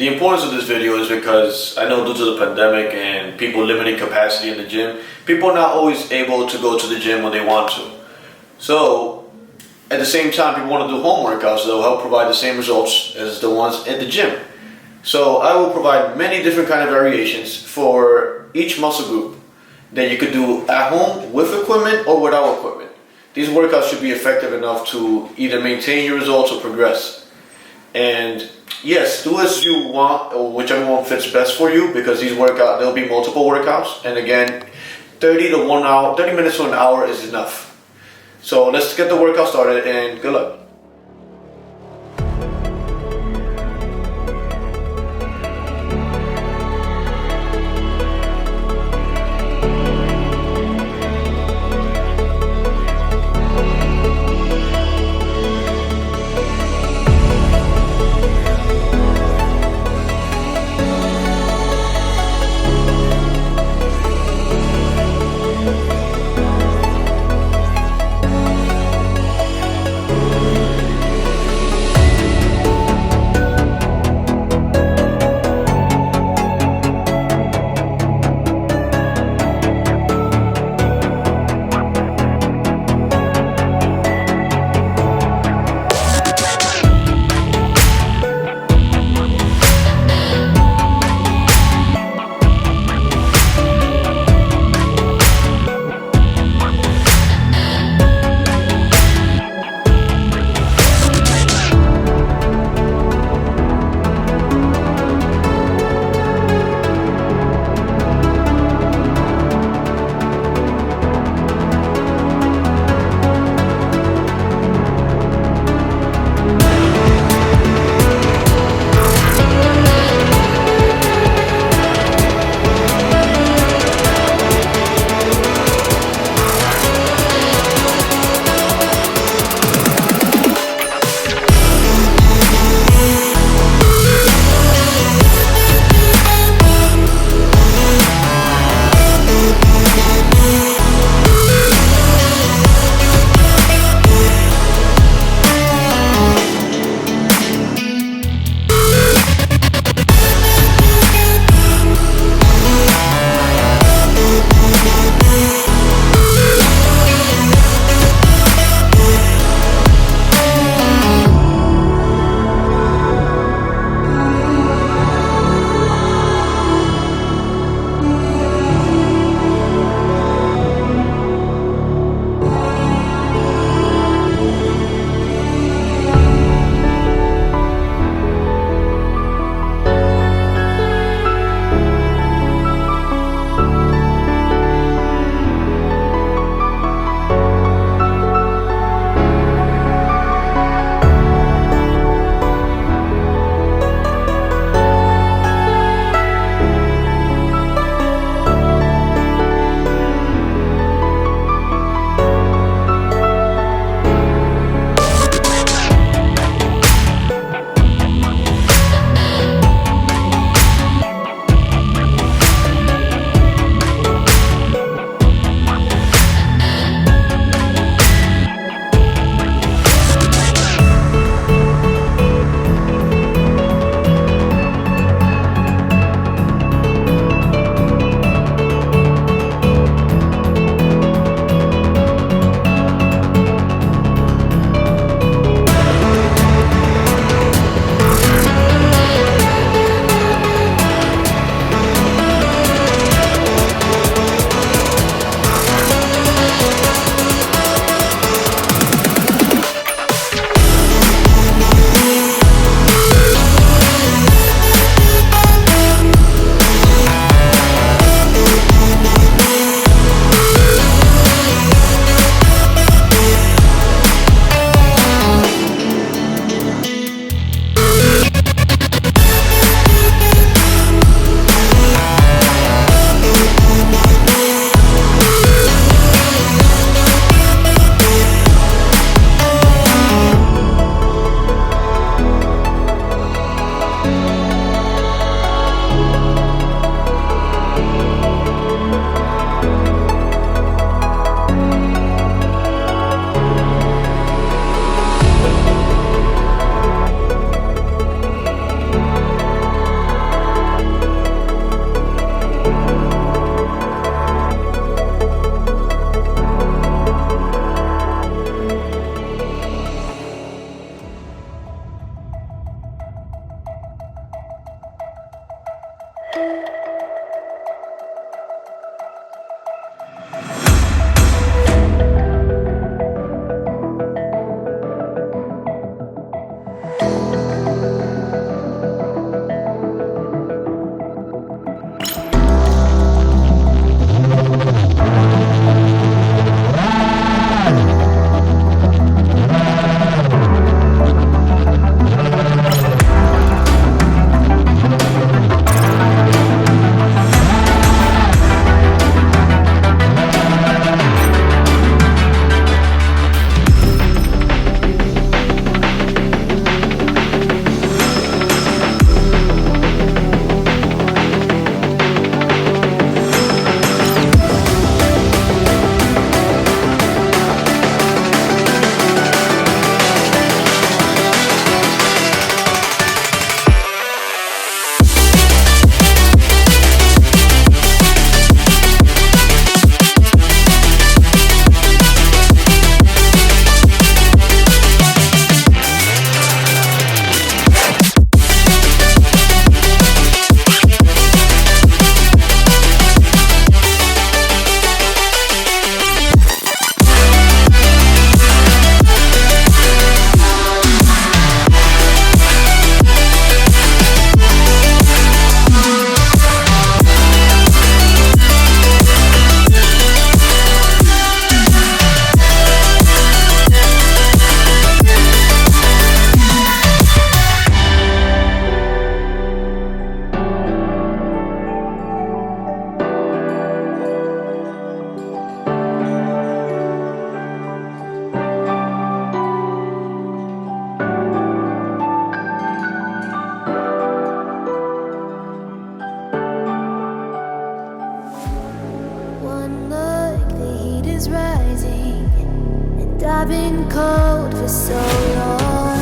the importance of this video is because I know due to the pandemic and people limiting capacity in the gym, people are not always able to go to the gym when they want to. So at the same time, people want to do home workouts that will help provide the same results as the ones at the gym. So I will provide many different kind of variations for each muscle group that you could do at home with equipment or without equipment. These workouts should be effective enough to either maintain your results or progress. And yes, do as you want or whichever one fits best for you, because there'll be multiple workouts. And again, 30 minutes to an hour is enough. So let's get the workout started and good luck. rising, and I've been cold for so long.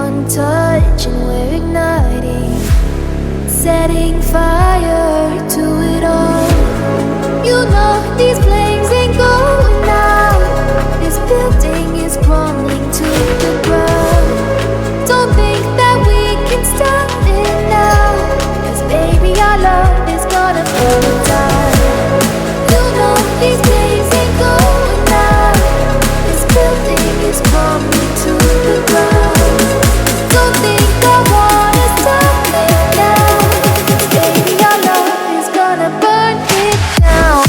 One touch and we're igniting, setting fire to it all. You know these flames ain't going out. This building is crumbling to the ground. Don't think that we can stop it now, 'cause baby our love is gonna burn down. You know these flames ain't going out. This building is crumbling to the ground. Don't think I wanna stop it now, 'cause baby our love is gonna burn it down.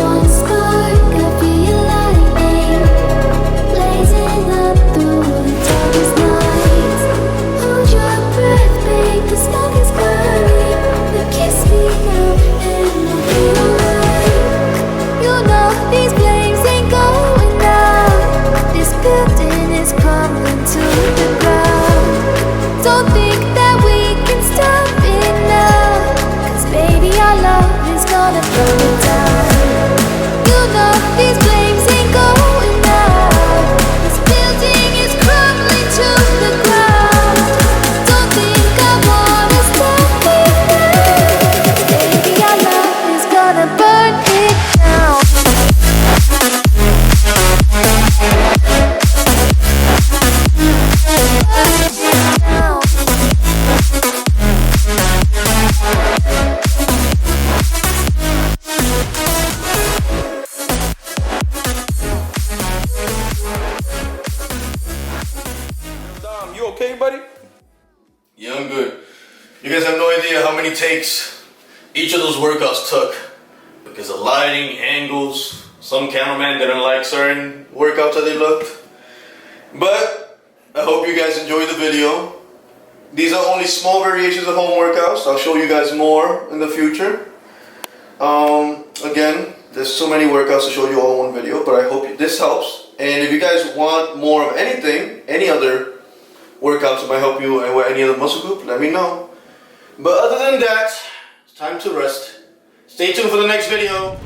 One spark, I feel lightning blazing up through the darkest nights. Hold your breath, babe, the smoke is burning. But kiss me now and we'll be alright. You know these flames ain't going out. This building is crumbling to the ground. Don't think that we can stop it now, 'cause baby our love is gonna burn it down. You know these flames ain't going out. This building is crumbling to the ground. Don't think I wanna stop it now, 'cause baby our love is gonna burn it down. Dom, you okay, buddy? Yeah, I'm good. You guys have no idea how many takes each of those workouts took because of lighting, angles. Some cameraman didn't like certain workouts that they looked. But I hope you guys enjoyed the video. These are only small variations of home workouts. I'll show you guys more in the future. Again, there's so many workouts to show you all in one video, but I hope this helps. And if you guys want more of anything, any other workouts that might help you with any other muscle group, let me know. But other than that, it's time to rest. Stay tuned for the next video.